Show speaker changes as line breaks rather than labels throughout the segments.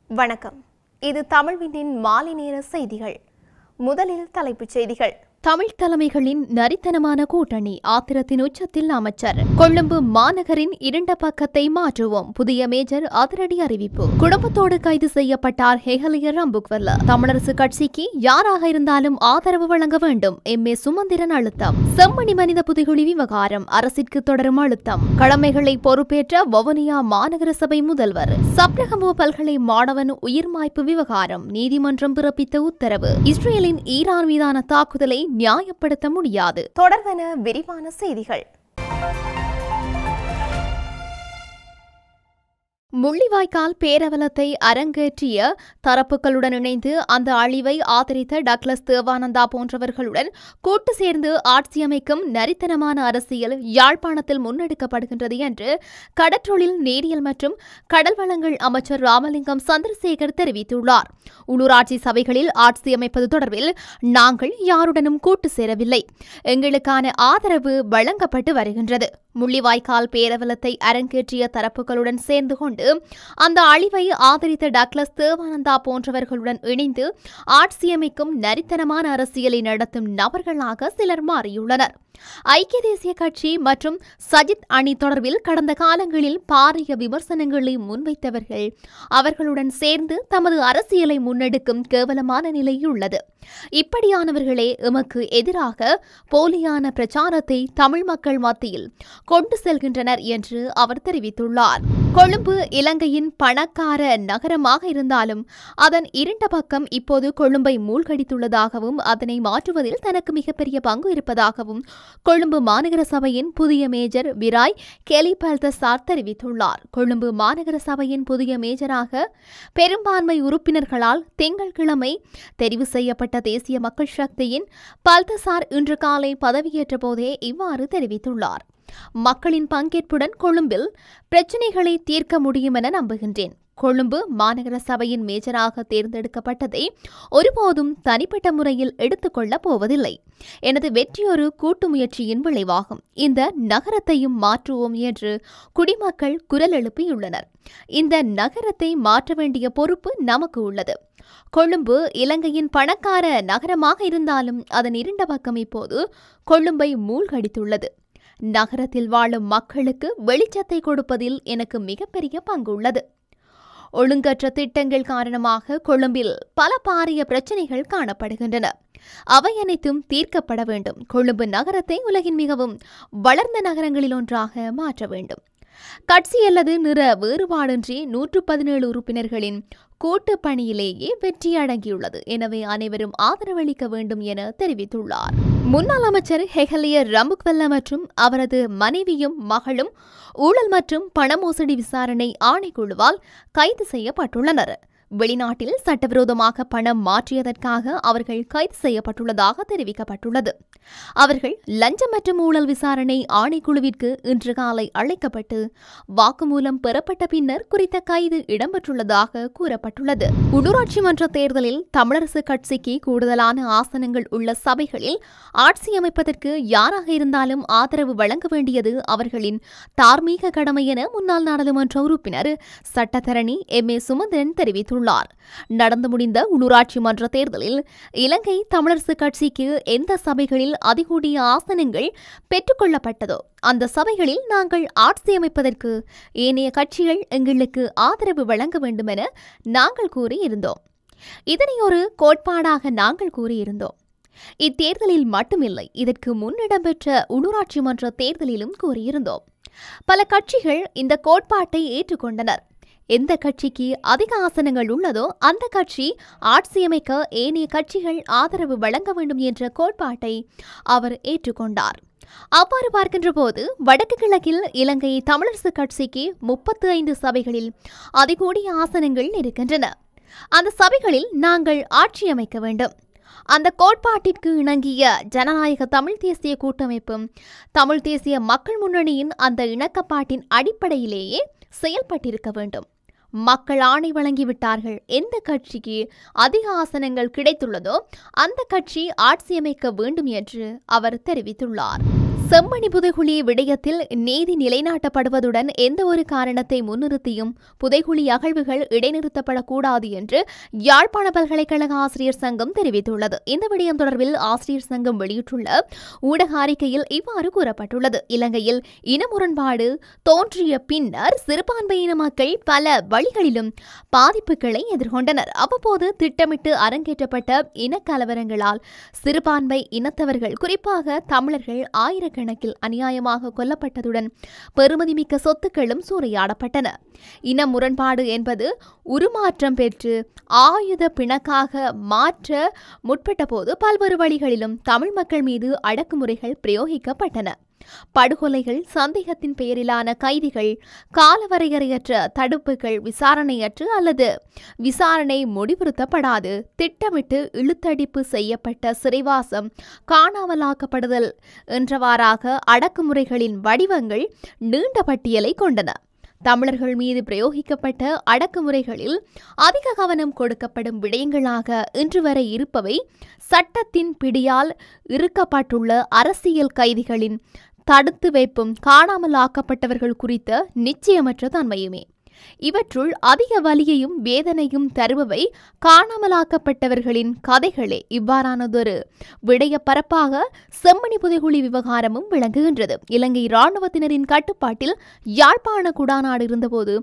வணக்கம். இது தமிழ்வினின் மாலை நேர செய்திகள். முதலில் தலைப்புச் செய்திகள். தமிழ் தலைமைகளின் நரித்தனமான கூட்டணி, ஆத்திரத்தின் உச்சத்தில் அமைச்சர். கொழும்பு மாநகரின் இருண்ட பக்கத்தை மாற்றுவோம், புதிய மேஜர் அதிரடி அறிவிப்பு. குடும்பத்தோடு கைது செய்யப்பட்டார் ஹெஹலிய ரம்புக்வெல்ல. தமிழரசு கட்சிக்கு யாராக இருந்தாலும் ஆதரவு வழங்க வேண்டும், எம்.ஏ. சுமந்திரன் அழுத்தம். செம்மணி மனித புதைகுழி விவகாரம், அரசிற்கு தொடரும் அழுத்தம். கடமைகளை பொறுப்பேற்ற வவுனியா மாநகர சபை முதல்வர். சப்ரகமுவ பல்கலை மாணவன் உயிர்மாய்ப்பு விவகாரம், நீதிமன்றம் பிறப்பித்த உத்தரவு. இஸ்ரேலின் ஈரான் மீதான தாக்குதலை நியாயப்படுத்த முடியாது. தொடர்வன விரிவான செய்திகள். முள்ளிவாய்க்கால் பேரவலத்தை அரங்கேற்றிய தரப்புகளுடன் இணைந்து அந்த அழிவை ஆதரித்த டக்ளஸ் தேவானந்தா போன்றவர்களுடன் கூட்டு சேர்ந்து ஆட்சியமைக்கும் நரித்தனமான அரசியல் யாழ்ப்பாணத்தில் முன்னெடுக்கப்படுகின்றது என்று கடற்றொழில், நீரியல் மற்றும் கடல் வளங்கள் அமைச்சர் ராமலிங்கம் சந்திரசேகர் தெரிவித்துள்ளார். உள்ளூராட்சி சபைகளில் ஆட்சியமைப்பது தொடர்பில் நாங்கள் யாருடனும் கூட்டு சேரவில்லை, எங்களுக்கான ஆதரவு வழங்கப்பட்டு வருகின்றது. முள்ளிவாய்க்கால் பேரவலத்தை அரங்கேற்றிய தரப்புகளுடன் சேர்ந்து கொண்டு அந்த அழிவை ஆதரித்த டக்ளஸ் தேவானந்தா போன்றவர்களுடன் இணைந்து ஆட்சியமைக்கும் நரித்தனமான அரசியலை நடத்தும் நபர்களாக சிலர் மாறியுள்ளனர். ஐக்கிய தேசிய கட்சி மற்றும் சஜித் அணி தொடர்பில் கடந்த காலங்களில் பாரிய விமர்சனங்களை முன்வைத்தவர்கள் அவர்களுடன் சேர்ந்து தமது அரசியலை முன்னெடுக்கும் கேவலமான நிலையுள்ளது. இப்படியானவர்களே எமக்கு எதிராக போலியான பிரச்சாரத்தை தமிழ் மக்கள் மத்தியில் கொண்டு செல்கின்றனர் என்று அவர் தெரிவித்துள்ளார். கொழும்பு இலங்கையின் பணக்கார நகரமாக இருந்தாலும் அதன் இருண்ட பக்கம் இப்போது கொழும்பை மூழ்கடித்துள்ளதாகவும் அதனை மாற்றுவதில் தனக்கு மிகப்பெரிய பங்கு இருப்பதாகவும் கொழும்பு மாநகர சபையின் புதிய மேஜர் விராய் கெலிபல்தசார் தெரிவித்துள்ளார். கொழும்பு மாநகர சபையின் புதிய மேஜராக பெரும்பான்மை உறுப்பினர்களால் திங்கட்கிழமை தெரிவு செய்யப்பட்ட தேசிய மக்கள் சக்தியின் பல்தசார் இன்று காலை பதவியேற்ற போதே இவ்வாறு தெரிவித்துள்ளார். மக்களின் பங்கேற்புடன் கொழும்பில் பிரச்சினைகளை தீர்க்க முடியும் என நம்புகின்றேன். கொழும்பு மாநகர சபையின் மேஜராக தேர்ந்தெடுக்கப்பட்டதை ஒருபோதும் தனிப்பட்ட முறையில் எடுத்துக்கொள்ளப் போவதில்லை. எனது வெற்றி ஒரு கூட்டு முயற்சியின் விளைவாகும். இந்த நகரத்தையும் மாற்றுவோம் என்று குடிமக்கள் குரல் எழுப்பியுள்ளனர். இந்த நகரத்தை மாற்ற வேண்டிய பொறுப்பு நமக்கு உள்ளது. கொழும்பு இலங்கையின் பணக்கார நகரமாக இருந்தாலும் அதன் இருண்ட பக்கம் இப்போது கொழும்பை மூழ்கடித்துள்ளது. நகரத்தில் வாழும் மக்களுக்கு வெளிச்சத்தை கொடுப்பதில் எனக்கு மிகப்பெரிய பங்கு உள்ளது. ஒழுங்கற்ற திட்டங்கள் காரணமாக கொழும்பில் பல பாரிய பிரச்சினைகள் காணப்படுகின்றன. அவை அனைத்தும் தீர்க்கப்பட வேண்டும். கொழும்பு நகரத்தை உலகின் மிகவும் வளர்ந்த நகரங்களில் ஒன்றாக மாற்ற வேண்டும். கட்சி அல்லது நிற வேறுபாடின்றி 117 உறுப்பினர்களின் கூட்டு பணியிலேயே வெற்றி அடங்கியுள்ளது. எனவே அனைவரும் ஆதரவளிக்க வேண்டும் என தெரிவித்துள்ளார். முன்னாள் அமைச்சர் ஹெஹலிய ரம்புக்வெல்ல மற்றும் அவரது மனைவியும் மகளும் ஊழல் மற்றும் பண மோசடி விசாரணை ஆணைக்குழுவால் கைது செய்யப்பட்டுள்ளனர். வெளிநாட்டில் சட்டவிரோதமாக பணம் மாற்றியதற்காக அவர்கள் கைது செய்யப்பட்டுள்ளதாக தெரிவிக்கப்பட்டுள்ளது. அவர்கள் லஞ்சம் மற்றும் ஊழல் விசாரணை ஆணைக்குழுவிற்கு இன்று காலை அழைக்கப்பட்டு வாக்குமூலம் பெறப்பட்ட பின்னர் குறித்த கைது இடம்பெற்றுள்ளதாக கூறப்பட்டுள்ளது. உள்ளூராட்சி மன்ற தேர்தலில் தமிழரசு கட்சிக்கு கூடுதலான ஆசனங்கள் உள்ள சபைகளில் ஆட்சி அமைப்பதற்கு யாராக இருந்தாலும் ஆதரவு வழங்க வேண்டியது அவர்களின் தார்மீக கடமை என முன்னாள் நாடாளுமன்ற உறுப்பினர் சட்டத்தரணி எம்.ஏ. சுமந்திரன் தெரிவித்துள்ளார். நடந்து முடிந்த உள்ளூராட்சி மன்ற தேர்தலில் இலங்கை தமிழரசு கட்சிக்கு எந்த சபைகளில் அதிகூடிய ஆசனங்கள் பெற்றுக்கொள்ளப்பட்டதோ அந்த சபைகளில் நாங்கள் ஆட்சி அமைப்பதற்கு ஏனைய கட்சிகள் எங்களுக்கு ஆதரவு வழங்க வேண்டும் என நாங்கள் கூறியிருந்தோம். இதனை ஒரு கோட்பாடாக நாங்கள் கூறியிருந்தோம். இத்தேர்தலில் மட்டுமில்லை, இதற்கு முன் இடம்பெற்ற உள்ளூராட்சி மன்ற தேர்தலிலும் கூறியிருந்தோம். பல கட்சிகள் இந்த கோட்பாட்டை ஏற்றுக்கொண்டனர். எந்த கட்சிக்கு அதிக ஆசனங்கள் உள்ளதோ அந்த கட்சி ஆட்சியமைக்க ஏனைய கட்சிகள் ஆதரவு வழங்க வேண்டும் என்ற கோட்பாட்டை அவர் ஏற்றுக்கொண்டார். அவ்வாறு பார்க்கின்ற போது வடக்கு கிழக்கில் இலங்கை தமிழரசு கட்சிக்கு 35 சபைகளில் அதிகூடிய ஆசனங்கள் இருக்கின்றன. அந்த சபைகளில் நாங்கள் ஆட்சி அமைக்க வேண்டும். அந்த கோட்பாட்டிற்கு இணங்கிய ஜனநாயக தமிழ் தேசிய கூட்டமைப்பும் தமிழ் தேசிய மக்கள் முன்னணியின் அந்த இணக்கப்பாட்டின் அடிப்படையிலேயே செயல்பட்டிருக்க வேண்டும். மக்கள் ஆணை வழங்கிவிட்டார்கள். எந்த கட்சிக்கு அதிக ஆசனங்கள் கிடைத்துள்ளதோ அந்த கட்சி ஆட்சியமைக்க வேண்டும் என்று அவர் தெரிவித்துள்ளார். செம்மணி புதைகுழி விடயத்தில் நீதி நிலைநாட்டப்படுவதுடன் எந்த ஒரு காரணத்தை முன்னிறுத்தியும் புதைகுழி அகழ்வுகள் இடைநிறுத்தப்படக்கூடாது என்று யாழ்ப்பாண பல்கலைக்கழக ஆசிரியர் சங்கம் தெரிவித்துள்ளது. இந்த விடயம் தொடர்பில் ஆசிரியர் சங்கம் வெளியிட்டுள்ள ஊடக அறிக்கையில் இவ்வாறு கூறப்பட்டுள்ளது. இலங்கையில் இன முரண்பாடு தோன்றிய பின்னர் சிறுபான்மையின மக்கள் பல வழிகளிலும் பாதிப்புகளை எதிர்கொண்டனர். அவ்வப்போது திட்டமிட்டு அரங்கேற்றப்பட்ட இனக்கலவரங்களால் சிறுபான்மை இனத்தவர்கள் குறிப்பாக தமிழர்கள் ஆயிரக்கணக்கில் அநியாயமாக கொல்லப்பட்டதுடன் பெறுமதிமிக்க சொத்துக்களும் சூறையாடப்பட்டன. இன முரண்பாடு என்பது உருமாற்றம் பெற்று ஆயுத பிணக்காக மாற்ற முற்பட்ட போது பல்வேறு வழிகளிலும் தமிழ் மக்கள் மீது அடக்குமுறைகள் பிரயோகிக்கப்பட்டன. படுகொலைகள், சந்தேகத்தின் பெயரிலான கைதிகள், காலவரையறையற்ற தடுப்புகள், விசாரணையற்று அல்லது விசாரணை முடிவுறுத்தப்படாது திட்டமிட்டு இழுத்தடிப்பு செய்யப்பட்ட சிறைவாசம், காணாமலாக்கப்படுதல் என்றவாறாக அடக்குமுறைகளின் வடிவங்கள் நீண்ட பட்டியலை கொண்டன. தமிழர்கள் மீது பிரயோகிக்கப்பட்ட அடக்குமுறைகளில் அதிக கவனம் கொடுக்கப்படும் விடயங்களாக இன்று வரை இருப்பவை சட்டத்தின் பிடியால் இறுக்கப்பட்டுள்ள அரசியல் கைதிகளின் தடுத்து வைப்பும் காணாமல் ஆக்கப்பட்டவர்கள் குறித்த நிச்சயமற்ற தன்மையுமே. இவற்றுள் அதிக வலியையும் வேதனையும் தருபவை காணாமலாக்கப்பட்டவர்களின் கதைகளே. இவ்வாறானதொரு விடய பரப்பாக செம்மணி புதைகுழி விவகாரமும் விளங்குகின்றது. இலங்கை இராணுவத்தினரின் கட்டுப்பாட்டில் யாழ்ப்பாண குடாநாடு இருந்தபோது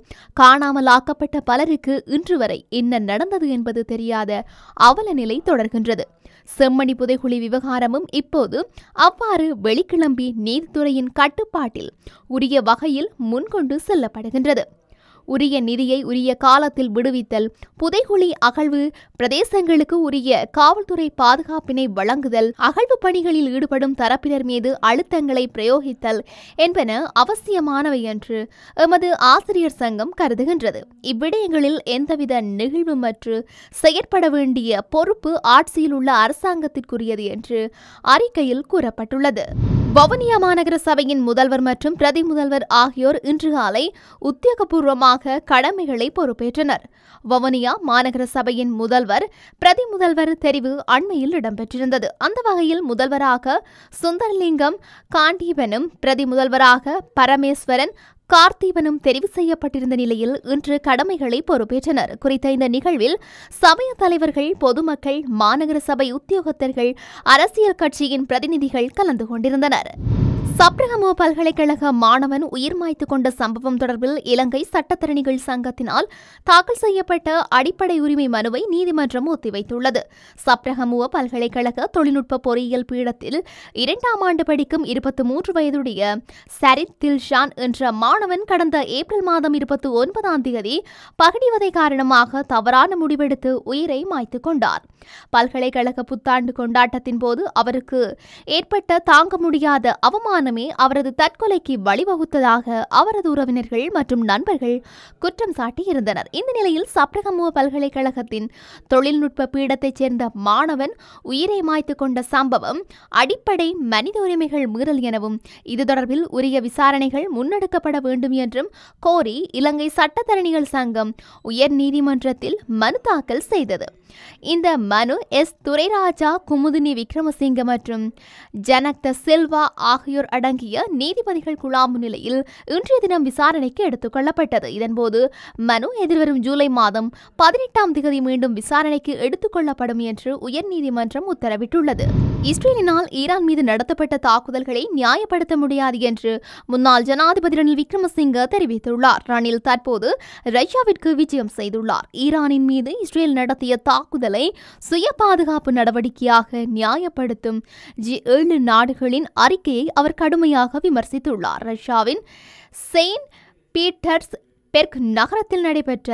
காணாமலாக்கப்பட்ட பலருக்கு இன்று வரை என்ன நடந்தது என்பது தெரியாத அவல நிலை தொடர்கின்றது. செம்மணி புதைகுழி விவகாரமும் இப்போது அவ்வாறு வெளிக்கிளம்பி நீதித்துறையின் கட்டுப்பாட்டில் உரிய வகையில் முன்கொண்டு செல்லப்படுகின்றது. உரிய நிதியை உரிய காலத்தில் விடுவித்தல், புதைகுழி அகழ்வு பிரதேசங்களுக்கு உரிய காவல்துறை பாதுகாப்பினை வழங்குதல், அகழ்வு பணிகளில் ஈடுபடும் தரப்பினர் மீது அழுத்தங்களை பிரயோகித்தல் என்பன அவசியமானவை என்று எமது ஆசிரியர் சங்கம் கருதுகின்றது. இவ்விடயங்களில் எந்தவித நெகிழ்வுமற்று செயற்பட வேண்டிய பொறுப்பு ஆட்சியில் உள்ள அரசாங்கத்திற்குரியது என்று அறிக்கையில் கூறப்பட்டுள்ளது. வவுனியா மாநகர சபையின் முதல்வர் மற்றும் பிரதி முதல்வர் ஆகியோர் இன்று காலை உத்தியோகபூர்வமாக கடமைகளை பொறுப்பேற்றனர். வவுனியா மாநகர சபையின் முதல்வர் பிரதி முதல்வர் தெரிவு அண்மையில் இடம்பெற்றிருந்தது. அந்த வகையில் முதல்வராக சுந்தரலிங்கம் காண்டீபனும் பிரதி முதல்வராக பரமேஸ்வரன் கார்த்தீபனும் தெரிவு செய்யப்பட்டிருந்த நிலையில் இன்று கடமைகளை பொறுப்பேற்றனர். குறித்த இந்த நிகழ்வில் சமய தலைவர்கள், பொதுமக்கள், மாநகர சபை உத்தியோகத்தர்கள், அரசியல் கட்சியின் பிரதிநிதிகள் கலந்து கொண்டிருந்தனர். சப்ரகமுவ பல்கலைக்கழக மாணவன் உயிர் மாய்த்து கொண்ட சம்பவம் தொடர்பில் இலங்கை சட்டத்தரணிகள் சங்கத்தினால் தாக்கல் செய்யப்பட்ட அடிப்படை உரிமை மனுவை நீதிமன்றம் ஒத்திவைத்துள்ளது. சப்ரகமுவ பல்கலைக்கழக தொழில்நுட்ப பொறியியல் பீடத்தில் 2ஆம் ஆண்டு படிக்கும் 23 வயதுடைய சரித் தில்ஷான் என்ற மாணவன் கடந்த ஏப்ரல் மாதம் 29ஆம் தேதி பகடிவதை காரணமாக தவறான முடிவெடுத்து உயிரை மாய்த்து கொண்டார். பல்கலைக்கழக புத்தாண்டு கொண்டாட்டத்தின் போது அவருக்கு ஏற்பட்ட தாங்க முடியாத அவமானமே அவரது தற்கொலைக்கு வழிவகுத்ததாக அவரது உறவினர்கள் மற்றும் நண்பர்கள் குற்றம் சாட்டியிருந்தனர். இந்த நிலையில் சப்ரகமுவ பல்கலைக்கழகத்தின் தொழில்நுட்ப பீடத்தைச் சேர்ந்த மாணவன் உயிரை மாய்த்து கொண்ட சம்பவம் அடிப்படை மனித உரிமைகள் மீறல் எனவும் இது தொடர்பில் உரிய விசாரணைகள் முன்னெடுக்கப்பட வேண்டும் என்றும் கோரி இலங்கை சட்டத்தரணிகள் சங்கம் உயர் நீதிமன்றத்தில் மனு தாக்கல் செய்தது. இந்த மனு எஸ். துரைராஜா, குமுதினி விக்ரமசிங்க மற்றும் ஜனக்த சில்வா ஆகியோர் அடங்கிய நீதிபதிகள் குழா முன்னிலையில் இன்றைய தினம் விசாரணைக்கு எடுத்துக் கொள்ளப்பட்டது. இதன்போது மனு எதிர்வரும் ஜூலை மாதம் 18ஆம் தேதி மீண்டும் விசாரணைக்கு எடுத்துக் கொள்ளப்படும் என்று உயர்நீதிமன்றம் உத்தரவிட்டுள்ளது. இஸ்ரேலினால் ஈரான் மீது நடத்தப்பட்ட தாக்குதல்களை நியாயப்படுத்த முடியாது என்று முன்னாள் ஜனாதிபதி ரணில் விக்ரமசிங்க தெரிவித்துள்ளார். ரணில் தற்போது ரஷ்யாவிற்கு விஜயம் செய்துள்ளார். ஈரானின் மீது இஸ்ரேல் நடத்திய தாக்குதலை சுய பாதுகாப்பு நடவடிக்கையாக நியாயப்படுத்தும் G7 நாடுகளின் அறிக்கையை அவர் கடுமையாக விமர்சித்துள்ளார். ரஷ்யாவின் செயின்ட் பீட்டர்ஸ்பெர்க் நகரத்தில் நடைபெற்ற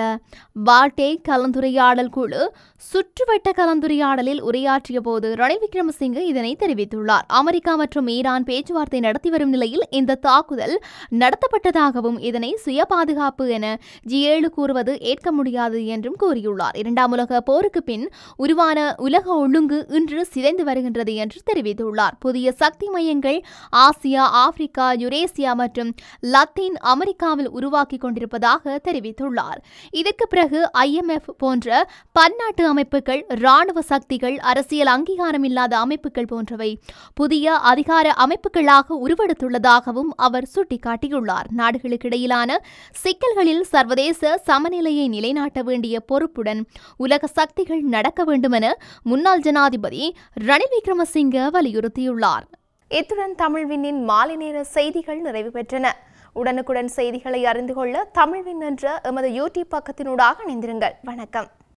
பால்டே கலந்துரையாடல் குழு சுற்றுவட்ட கலந்துரையாடலில் உரையாற்றிய போது ரணில் விக்ரமசிங்கே இதனை தெரிவித்துள்ளார். அமெரிக்கா மற்றும் ஈரான் பேச்சுவார்த்தை நடத்தி வரும் நிலையில் இந்த தாக்குதல் நடத்தப்பட்டதாகவும் இதனை சுய பாதுகாப்பு என G7 கூறுவது ஏற்க முடியாது என்றும் கூறியுள்ளார். 2ஆம் உலக போருக்கு பின் உருவான உலக ஒழுங்கு இன்று சிதைந்து வருகின்றது என்று தெரிவித்துள்ளார். புதிய சக்தி மையங்கள் ஆசியா, ஆப்பிரிக்கா, யுரேசியா மற்றும் லத்தீன் அமெரிக்காவில் உருவாக்கிக் கொண்டிருப்பதாக இருப்பதாக தெரிவித்துள்ளார். இதற்கு பிறகு IMF போன்ற பன்னாட்டு அமைப்புகள், இராணுவ சக்திகள், அரசியல் அங்கீகாரம் இல்லாத அமைப்புகள் போன்றவை புதிய அதிகார அமைப்புகளாக உருவெடுத்துள்ளதாகவும் அவர் சுட்டிக்காட்டியுள்ளார். நாடுகளுக்கிடையிலான சிக்கல்களில் சர்வதேச சமநிலையை நிலைநாட்ட வேண்டிய பொறுப்புடன் உலக சக்திகள் நடக்க வேண்டுமென முன்னாள் ஜனாதிபதி ரணில் விக்ரமசிங்க வலியுறுத்தியுள்ளார். இத்துடன் தமிழ்விண்ணின் மாலை நேர செய்திகள் நிறைவு பெற்றன. உடனுக்குடன் செய்திகளை அறிந்து கொள்ள தமிழ்வின் என்ற எமது YouTube பக்கத்தினூடாக இணைந்திருங்கள். வணக்கம்.